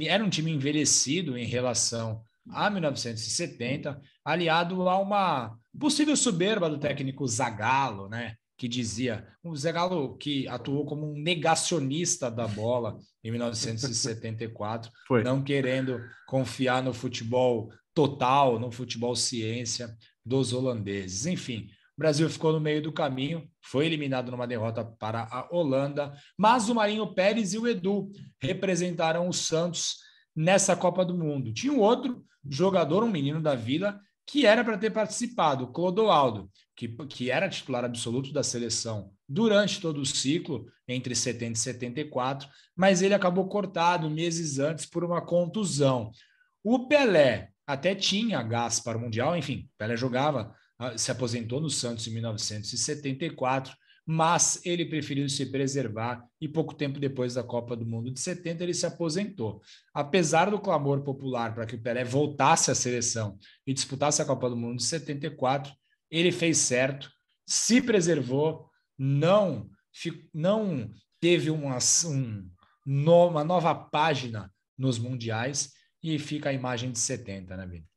Speaker 1: Era um time envelhecido em relação a 1970, aliado a uma possível soberba do técnico Zagallo, né? Que dizia, o Zagallo que atuou como um negacionista da bola em 1974, não querendo confiar no futebol total, no futebol ciência dos holandeses. Enfim, o Brasil ficou no meio do caminho, foi eliminado numa derrota para a Holanda, mas o Marinho Pérez e o Edu representaram o Santos nessa Copa do Mundo. Tinha um outro jogador, um menino da Vila, que era para ter participado, o Clodoaldo, que era titular absoluto da seleção durante todo o ciclo, entre 70 e 74, mas ele acabou cortado meses antes por uma contusão. O Pelé até tinha gás para o Mundial, enfim, Pelé jogava, se aposentou no Santos em 1974, mas ele preferiu se preservar e pouco tempo depois da Copa do Mundo de 70 ele se aposentou. Apesar do clamor popular para que o Pelé voltasse à seleção e disputasse a Copa do Mundo de 74, ele fez certo, se preservou, não teve uma nova página nos mundiais e fica a imagem de 70, né, Vini?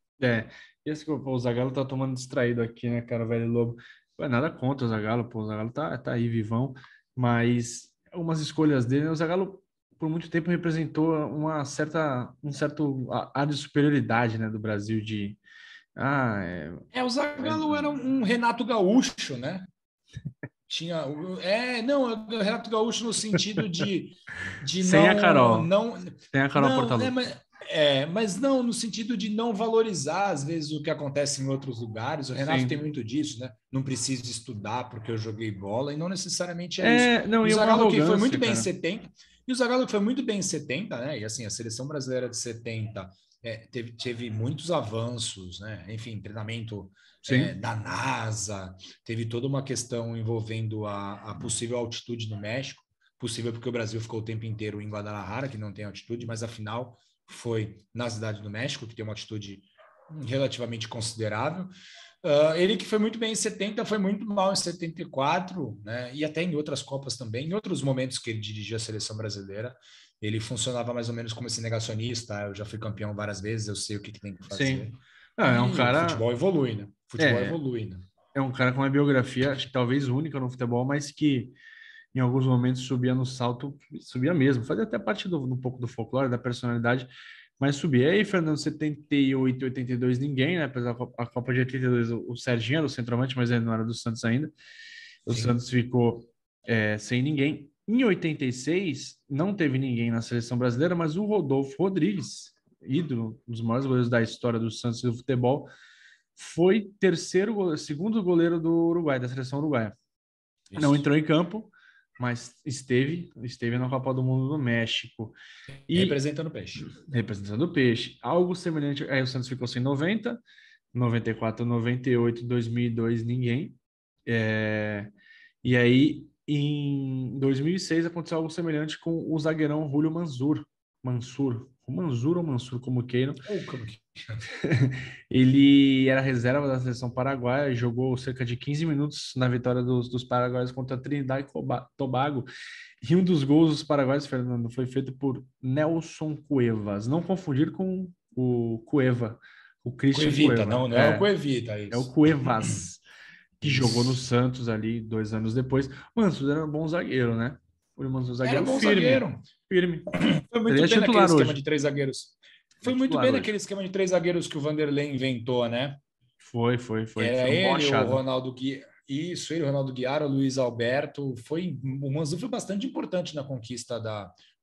Speaker 2: Esse que o Zagallo tá tomando distraído aqui, né, cara, velho Lobo. Não é nada contra o Zagallo, pô, o Zagallo tá aí vivão, mas algumas escolhas dele, né, o Zagallo por muito tempo representou um certo ar de superioridade, né, do Brasil de
Speaker 1: o Zagallo era um Renato Gaúcho, né? Tinha o Renato Gaúcho no sentido de
Speaker 2: sem
Speaker 1: não
Speaker 2: a Carol, sem a Carol
Speaker 1: não,
Speaker 2: Portalupe.
Speaker 1: mas não no sentido de não valorizar às vezes o que acontece em outros lugares. O Renato tem muito disso, né? Não preciso estudar porque eu joguei bola e não necessariamente isso.
Speaker 2: Não,
Speaker 1: e o Zagallo que foi muito bem
Speaker 2: cara.
Speaker 1: em 70, e o Zagallo que foi muito bem em 70, né? E assim, a seleção brasileira de 70 teve muitos avanços, né? Enfim, treinamento da NASA, teve toda uma questão envolvendo a possível altitude no México, possível porque o Brasil ficou o tempo inteiro em Guadalajara, que não tem altitude, mas afinal foi na cidade do México, que tem uma altitude relativamente considerável. Ele que foi muito bem em 70, foi muito mal em 74, né? E até em outras Copas também, em outros momentos que ele dirigia a seleção brasileira, ele funcionava mais ou menos como esse negacionista. Eu já fui campeão várias vezes, eu sei o que tem que fazer.
Speaker 2: É um cara...
Speaker 1: O futebol evolui, né? Evolui, né?
Speaker 2: É um cara com uma biografia, acho que talvez única no futebol, mas que em alguns momentos subia no salto, subia mesmo, fazia até parte um pouco do folclore, da personalidade, mas subia. E aí, Fernando, 78 e 82, ninguém, né? Apesar da Copa de 82, o Serginho era o centroavante, mas ele não era do Santos ainda. O Santos ficou sem ninguém. Em 86, não teve ninguém na seleção brasileira, mas o Rodolfo Rodrigues, ídolo, um dos maiores goleiros da história do Santos e do futebol, foi segundo goleiro do Uruguai, da seleção uruguaia. Isso. Não entrou em campo, mas esteve na Copa do Mundo no México.
Speaker 1: Representando o Peixe.
Speaker 2: Representando o Peixe. Algo semelhante. Aí o Santos ficou sem 90, 94, 98, 2002, ninguém. E aí, em 2006, aconteceu algo semelhante com o zagueirão Julio Mansur, como queiram. Ele era reserva da seleção paraguaia, jogou cerca de 15 minutos na vitória dos paraguaios contra a Trinidad e Tobago. E um dos gols dos paraguaios, Fernando, foi feito por Nelson Cuevas. Não confundir com o Cueva, o Christian Cueva.
Speaker 1: Não é o Cuevita, isso.
Speaker 2: É o Cuevas, que jogou no Santos ali 2 anos depois. Mansur era um bom zagueiro, né? Foi um zagueiro firme.
Speaker 1: Foi muito bem naquele esquema de 3 zagueiros. Foi muito bem naquele esquema de 3 zagueiros que o Vanderlei inventou, né?
Speaker 2: Foi.
Speaker 1: Era ele, o Ronaldo Isso, ele, o Ronaldo Guiara, o Luiz Alberto. O Mansur foi bastante importante na conquista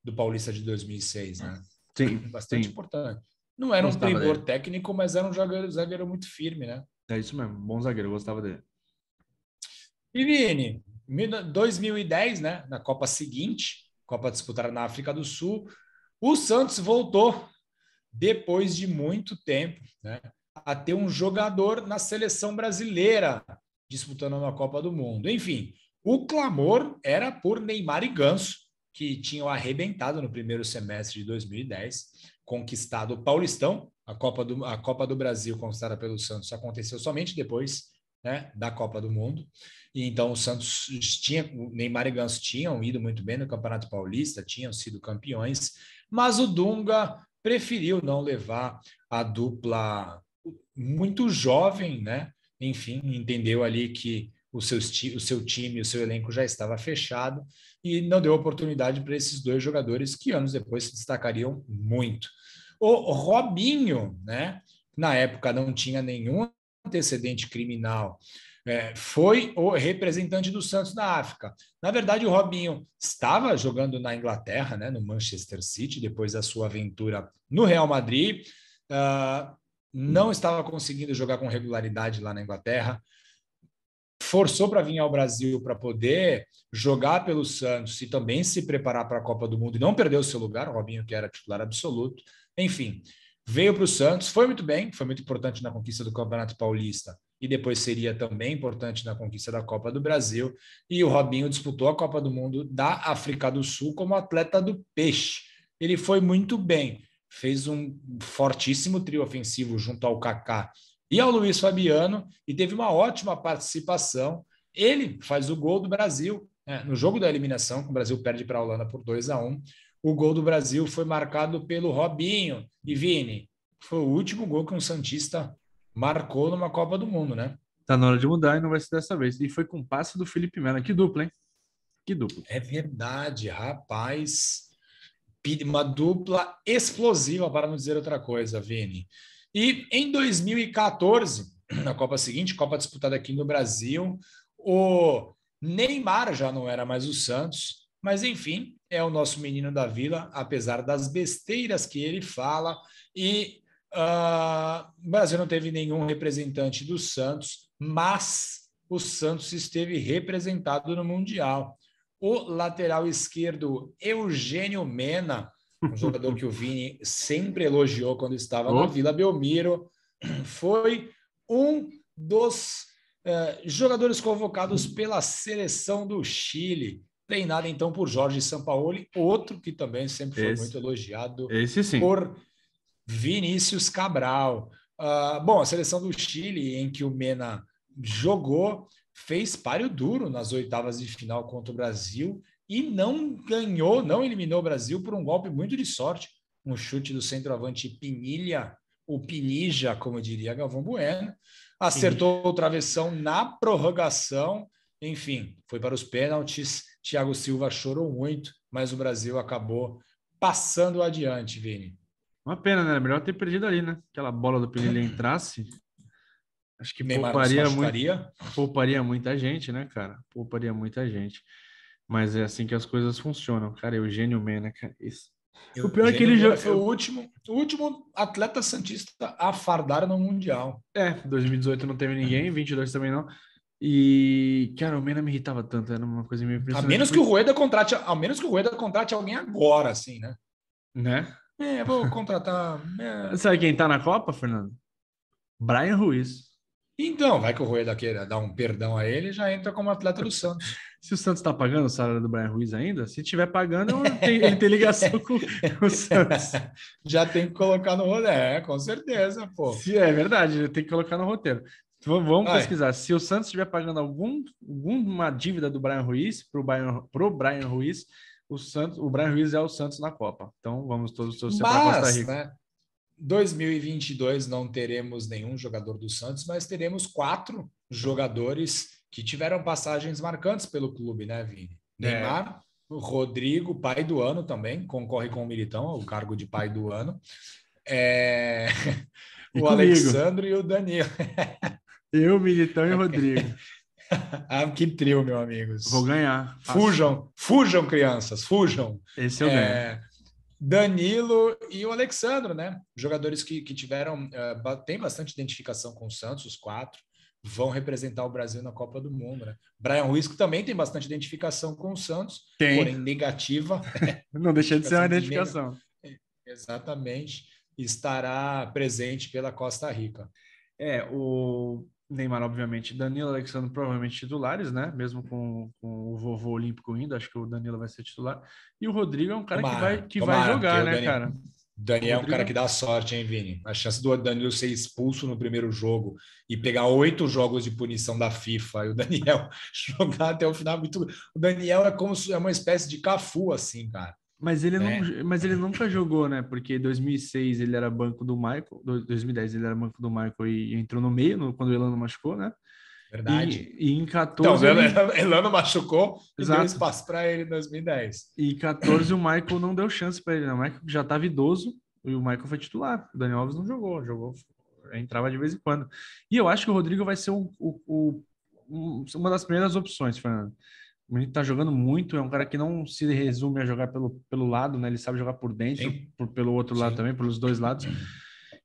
Speaker 1: do Paulista de 2006, né?
Speaker 2: Sim.
Speaker 1: Bastante importante. Não era um
Speaker 2: Gostava
Speaker 1: primor
Speaker 2: dele.
Speaker 1: técnico, mas era um zagueiro muito firme, né?
Speaker 2: É isso mesmo, bom zagueiro, eu gostava dele.
Speaker 1: E Vini, 2010, né, na Copa seguinte, Copa disputada na África do Sul, o Santos voltou, depois de muito tempo, né, a ter um jogador na seleção brasileira disputando uma Copa do Mundo. Enfim, o clamor era por Neymar e Ganso, que tinham arrebentado no primeiro semestre de 2010, conquistado o Paulistão, a Copa do Brasil conquistada pelo Santos aconteceu somente depois, né, da Copa do Mundo. E então o Santos tinha, o Neymar e Ganso tinham ido muito bem no Campeonato Paulista, tinham sido campeões, mas o Dunga preferiu não levar a dupla muito jovem, né? Enfim, entendeu ali que o seu time, o seu elenco já estava fechado e não deu oportunidade para esses dois jogadores que anos depois se destacariam muito. O Robinho, né? Na época não tinha nenhum antecedente criminal, foi o representante do Santos na África. Na verdade, o Robinho estava jogando na Inglaterra, né, no Manchester City, depois da sua aventura no Real Madrid. Uh, não estava conseguindo jogar com regularidade lá na Inglaterra. Forçou para vir ao Brasil para poder jogar pelo Santos e também se preparar para a Copa do Mundo e não perdeu o seu lugar, o Robinho, que era titular absoluto. Enfim, veio para o Santos, foi muito bem, foi muito importante na conquista do Campeonato Paulista e depois seria também importante na conquista da Copa do Brasil. E o Robinho disputou a Copa do Mundo da África do Sul como atleta do Peixe. Ele foi muito bem, fez um fortíssimo trio ofensivo junto ao Kaká e ao Luiz Fabiano e teve uma ótima participação. Ele faz o gol do Brasil, né, no jogo da eliminação, que o Brasil perde para a Holanda por 2-1. O gol do Brasil foi marcado pelo Robinho. E Vini, foi o último gol que um Santista marcou numa Copa do Mundo, né?
Speaker 2: Tá na hora de mudar e não vai ser dessa vez. E foi com passe do Felipe Melo. Que dupla, hein? Que dupla.
Speaker 1: É verdade, rapaz. Uma dupla explosiva, para não dizer outra coisa, Vini. E em 2014, na Copa seguinte, Copa disputada aqui no Brasil, o Neymar já não era mais o Santos, mas enfim, é o nosso menino da vila, apesar das besteiras que ele fala. E o Brasil não teve nenhum representante do Santos, mas o Santos esteve representado no Mundial. O lateral esquerdo, Eugênio Mena, um jogador que o Vini sempre elogiou quando estava na
Speaker 2: Oh,
Speaker 1: Vila Belmiro, foi um dos jogadores convocados pela seleção do Chile, treinado então por Jorge Sampaoli, outro que também sempre foi muito elogiado
Speaker 2: esse sim.
Speaker 1: por Vinícius Cabral. Bom, a seleção do Chile, em que o Mena jogou, fez páreo duro nas oitavas de final contra o Brasil e não ganhou, não eliminou o Brasil por um golpe muito de sorte, um chute do centroavante Pinilha, o Pinija, como diria Galvão Bueno, acertou o travessão na prorrogação, enfim, foi para os pênaltis, Thiago Silva chorou muito, mas o Brasil acabou passando adiante, Vini.
Speaker 2: Uma pena, né? Melhor ter perdido ali, né? Aquela bola do Pinilha entrasse. Acho que
Speaker 1: Neymar não se machucaria.
Speaker 2: pouparia muita gente, né, cara? Pouparia muita gente. Mas é assim que as coisas funcionam, cara. Eugênio Mena, cara. Isso. O pior é que
Speaker 1: Eugênio
Speaker 2: ele já.
Speaker 1: Mena foi o último atleta santista a fardar no Mundial.
Speaker 2: 2018 não teve ninguém, 22 também não. E, cara, o Mena me irritava tanto, era uma coisa meio
Speaker 1: A
Speaker 2: impressionante.
Speaker 1: menos que o Rueda contrate, a menos que o Rueda contrate alguém agora, assim, né?
Speaker 2: Né?
Speaker 1: Vou contratar.
Speaker 2: Sabe quem tá na Copa, Fernando? Brian Ruiz.
Speaker 1: Então, vai que o Rueda queira dar um perdão a ele, já entra como atleta do Santos.
Speaker 2: Se o Santos tá pagando o salário do Brian Ruiz ainda, se tiver pagando, ele tem ligação com o Santos.
Speaker 1: Já tem que colocar no roteiro. Com certeza, pô.
Speaker 2: Se é verdade, tem que colocar no roteiro. Então, vamos
Speaker 1: Vai.
Speaker 2: pesquisar. Se o Santos estiver pagando alguma dívida do Brian Ruiz pro Brian Ruiz, o Brian Ruiz é o Santos na Copa. Então vamos todos torcer para Costa
Speaker 1: Mas,
Speaker 2: Rica.
Speaker 1: né? 2022 não teremos nenhum jogador do Santos, mas teremos 4 jogadores que tiveram passagens marcantes pelo clube, né, Vini?
Speaker 2: É,
Speaker 1: Neymar, Rodrigo, pai do ano também, concorre com o Militão, o cargo de pai do ano. É...
Speaker 2: e
Speaker 1: O
Speaker 2: comigo,
Speaker 1: Alexandre e o Danilo.
Speaker 2: eu, Militão e Rodrigo.
Speaker 1: Que trio, meus
Speaker 2: Vou
Speaker 1: amigos.
Speaker 2: ganhar. Fácil.
Speaker 1: Fujam, fujam, crianças, fujam.
Speaker 2: Esse eu ganho.
Speaker 1: Danilo e o Alexandro, né? Jogadores que tiveram, tem bastante identificação com o Santos, os quatro, vão representar o Brasil na Copa do Mundo, né? Brian Ruiz também tem bastante identificação com o Santos,
Speaker 2: Tem.
Speaker 1: porém negativa,
Speaker 2: Não deixa de ser uma
Speaker 1: identificação
Speaker 2: identificação.
Speaker 1: exatamente, estará presente pela Costa Rica.
Speaker 2: O Neymar, obviamente, Danilo e Alexandre provavelmente titulares, né? Mesmo com o vovô olímpico indo, acho que o Danilo vai ser titular. E o Rodrigo é um cara
Speaker 1: Tomara,
Speaker 2: que vai
Speaker 1: tomara, porque
Speaker 2: jogar,
Speaker 1: o
Speaker 2: né, cara? O
Speaker 1: Daniel é um cara
Speaker 2: Rodrigo,
Speaker 1: que dá sorte, hein, Vini? A chance do Danilo ser expulso no primeiro jogo e pegar 8 jogos de punição da FIFA e o Daniel jogar até o final. O Daniel é como é uma espécie de Cafu, assim, cara.
Speaker 2: mas ele não,
Speaker 1: Né?
Speaker 2: mas ele nunca jogou, né? Porque em 2006 ele era banco do Michael, 2010 ele era banco do Michael e entrou no meio quando o Elano machucou, né?
Speaker 1: Verdade.
Speaker 2: E em
Speaker 1: Então,
Speaker 2: 14 ele,
Speaker 1: Elano machucou e deu
Speaker 2: exato.
Speaker 1: espaço para ele em 2010.
Speaker 2: E em 14 o Michael não deu chance para ele, né? O Michael já estava idoso e o Michael foi titular. O Dani Alves não jogou, entrava de vez em quando. E eu acho que o Rodrigo vai ser uma das primeiras opções, Fernando. O menino tá jogando muito, é um cara que não se resume a jogar pelo lado, né? Ele sabe jogar por dentro,
Speaker 1: Sim,
Speaker 2: pelo outro lado
Speaker 1: sim.
Speaker 2: também, pelos dois lados.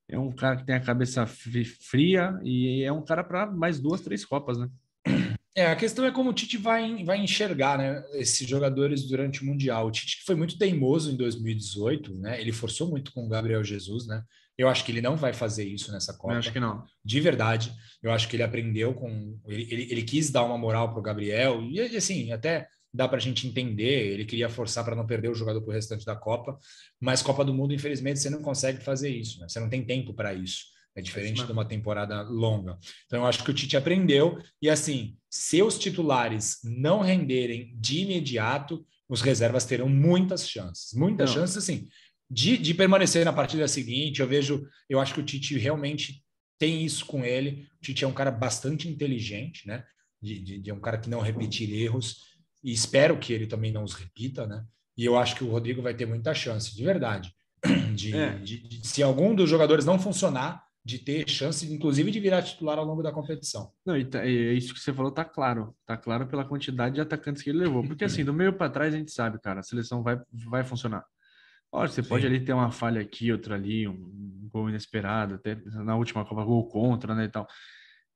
Speaker 2: É um cara que tem a cabeça fria e é um cara para mais duas, três Copas, né?
Speaker 1: A questão é como o Tite vai enxergar, né, esses jogadores durante o Mundial. O Tite foi muito teimoso em 2018, né? Ele forçou muito com o Gabriel Jesus, né? Eu acho que ele não vai fazer isso nessa
Speaker 2: Eu acho
Speaker 1: Copa,
Speaker 2: que não.
Speaker 1: de verdade. Eu acho que ele aprendeu com. Ele quis dar uma moral para o Gabriel, e assim, até dá para a gente entender. Ele queria forçar para não perder o jogador para o restante da Copa, mas Copa do Mundo, infelizmente, você não consegue fazer isso, né? Você não tem tempo para isso. É
Speaker 2: É isso
Speaker 1: diferente de
Speaker 2: mesmo.
Speaker 1: uma temporada longa. Então, eu acho que o Tite aprendeu. E assim, se os titulares não renderem de imediato, os reservas terão muitas
Speaker 2: Não,
Speaker 1: chances, assim, de permanecer na partida seguinte. Eu acho que o Tite realmente tem isso com ele. O Tite é um cara bastante inteligente, né? De um cara que não repetir erros, e espero que ele também não os repita, né? E eu acho que o Rodrigo vai ter muita chance, de verdade,
Speaker 2: é,
Speaker 1: se algum dos jogadores não funcionar, de ter chance, inclusive, de virar titular ao longo da competição.
Speaker 2: não, e é isso que você falou, tá claro pela quantidade de atacantes que ele levou. Porque assim, do meio para trás a gente sabe, cara, a seleção vai funcionar. Olha, você pode ali
Speaker 1: Sim,
Speaker 2: ter uma falha aqui, outra ali, um gol inesperado, até na última Copa, gol contra, né, e tal.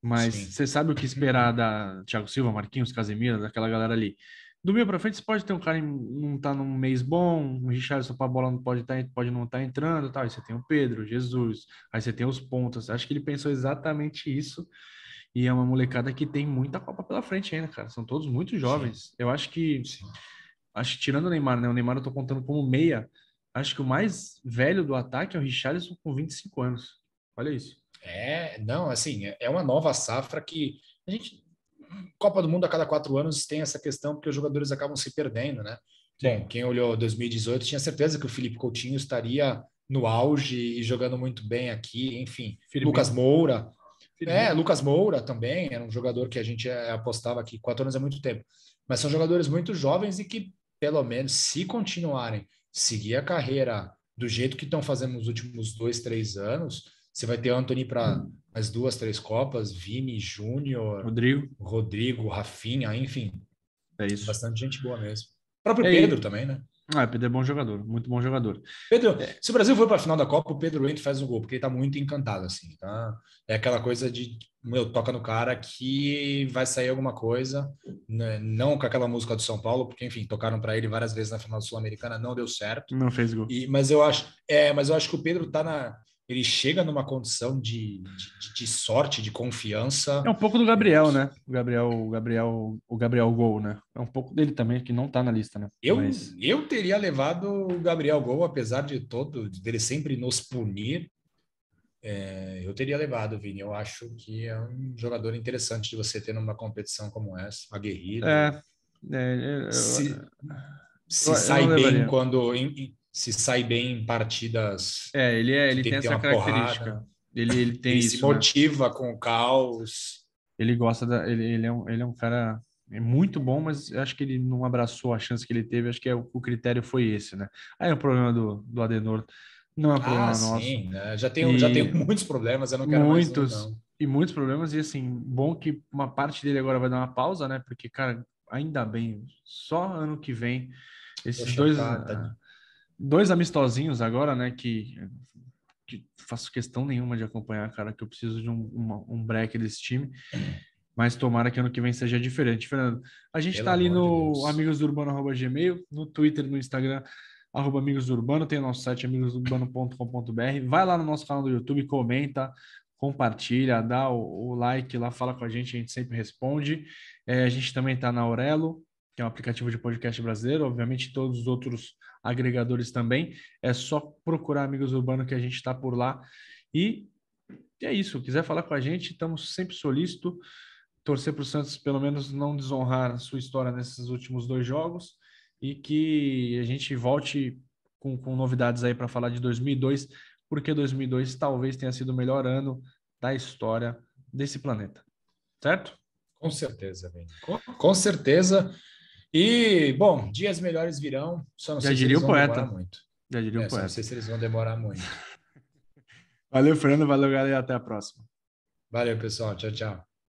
Speaker 2: Mas
Speaker 1: sim.
Speaker 2: você sabe o que esperar da Thiago Silva, Marquinhos, Casemiro, daquela galera ali. Do meio para frente, você pode ter um cara não tá num mês bom, o Richarlison para a bola não pode não estar entrando, tal. Aí você tem o Pedro, Jesus, aí você tem os pontas. Acho que ele pensou exatamente isso. E é uma molecada que tem muita Copa pela frente ainda, cara. São todos muito
Speaker 1: Sim,
Speaker 2: jovens. Eu
Speaker 1: sim.
Speaker 2: acho que tirando o Neymar, né? O Neymar eu tô contando como meia. Acho que o mais velho do ataque é o Richarlison com 25 anos. Olha isso.
Speaker 1: Não, assim, é uma nova safra que a gente. Copa do Mundo a cada 4 anos tem essa questão, porque os jogadores acabam se perdendo, né? Bom,
Speaker 2: Sim.
Speaker 1: quem olhou 2018 tinha certeza que o Felipe Coutinho estaria no auge e jogando muito bem aqui, enfim. Lucas
Speaker 2: Firmino.
Speaker 1: Moura.
Speaker 2: Firmino.
Speaker 1: Lucas Moura também era um jogador que a gente apostava aqui, 4 anos é muito tempo. Mas são jogadores muito jovens e que, pelo menos, se continuarem, seguir a carreira do jeito que estão fazendo nos últimos 2, 3 anos, você vai ter Anthony para mais 2, 3 Copas, Vini, Júnior,
Speaker 2: Rodrigo.
Speaker 1: Rodrigo, Rafinha, enfim,
Speaker 2: É isso.
Speaker 1: bastante gente boa mesmo. O próprio
Speaker 2: É
Speaker 1: Pedro
Speaker 2: aí.
Speaker 1: também, né?
Speaker 2: Ah, Pedro é bom jogador. Muito bom jogador.
Speaker 1: Pedro,
Speaker 2: É,
Speaker 1: se o Brasil for para a final da Copa, o Pedro entra e faz um gol, porque ele tá muito encantado, assim, tá? É aquela coisa de, meu, toca no cara que vai sair alguma coisa, né? Não com aquela música do São Paulo, porque, enfim, tocaram para ele várias vezes na final Sul-Americana, não deu certo.
Speaker 2: não fez gol.
Speaker 1: Mas eu acho que o Pedro ele chega numa condição de sorte, de
Speaker 2: É um
Speaker 1: confiança.
Speaker 2: pouco do Gabriel, né? O Gabriel Gol, né? É um pouco dele também, que não tá na lista, né?
Speaker 1: Eu,
Speaker 2: Mas
Speaker 1: eu teria levado o Gabriel Gol, apesar dele sempre nos punir. Eu teria levado, Vini. Eu acho que é um jogador interessante de você ter numa competição como essa, aguerrido.
Speaker 2: é, é,
Speaker 1: Se,
Speaker 2: eu,
Speaker 1: se
Speaker 2: eu
Speaker 1: sai
Speaker 2: não
Speaker 1: bem
Speaker 2: levaria.
Speaker 1: se sai bem em partidas que
Speaker 2: Ele
Speaker 1: tem
Speaker 2: tem
Speaker 1: que ter
Speaker 2: essa
Speaker 1: uma porrada.
Speaker 2: característica. Ele tem
Speaker 1: Ele se
Speaker 2: isso, né?
Speaker 1: motiva com o caos.
Speaker 2: Ele gosta ele é um cara muito bom, mas eu acho que ele não abraçou a chance que ele teve. Acho que o critério foi esse, né? Aí o problema do Adenor não é um
Speaker 1: Ah,
Speaker 2: problema nosso.
Speaker 1: sim, né? Já tenho
Speaker 2: E
Speaker 1: muitos problemas, eu não quero mais um,
Speaker 2: muitos
Speaker 1: não.
Speaker 2: muitos problemas. E assim, bom que uma parte dele agora vai dar uma pausa, né? Porque, cara, ainda bem, só ano que vem, esses
Speaker 1: Poxa,
Speaker 2: dois.
Speaker 1: tá.
Speaker 2: dois amistosinhos agora, né? Que faço questão nenhuma de acompanhar, cara, que eu preciso de um break desse time. Mas tomara que ano que vem seja diferente. Fernando, a gente
Speaker 1: Pelo
Speaker 2: tá ali
Speaker 1: amor de
Speaker 2: no
Speaker 1: Deus.
Speaker 2: amigosdourbano@gmail, no Twitter, no Instagram, @amigosdourbano, tem o nosso site amigosdourbano.com.br. Vai lá no nosso canal do YouTube, comenta, compartilha, dá o like lá, fala com a gente sempre responde. A gente também tá na Aurelo, que é um aplicativo de podcast brasileiro, obviamente todos os outros agregadores também. É só procurar Amigos Urbano que a gente está por lá. E é isso. Quiser falar com a gente, estamos sempre solícitos. Torcer para o Santos, pelo menos, não desonrar a sua história nesses últimos dois jogos e que a gente volte com novidades aí para falar de 2002, porque 2002 talvez tenha sido o melhor ano da história desse planeta. Certo?
Speaker 1: Com certeza, Vini. Com certeza. E, bom, dias melhores virão, só não
Speaker 2: Já
Speaker 1: sei se
Speaker 2: diria
Speaker 1: eles
Speaker 2: o
Speaker 1: vão demorar
Speaker 2: poeta.
Speaker 1: muito.
Speaker 2: Já diria o
Speaker 1: Só não sei
Speaker 2: poeta.
Speaker 1: se eles vão demorar muito.
Speaker 2: Valeu, Fernando. Valeu, galera. Até a próxima.
Speaker 1: Valeu, pessoal. Tchau, tchau.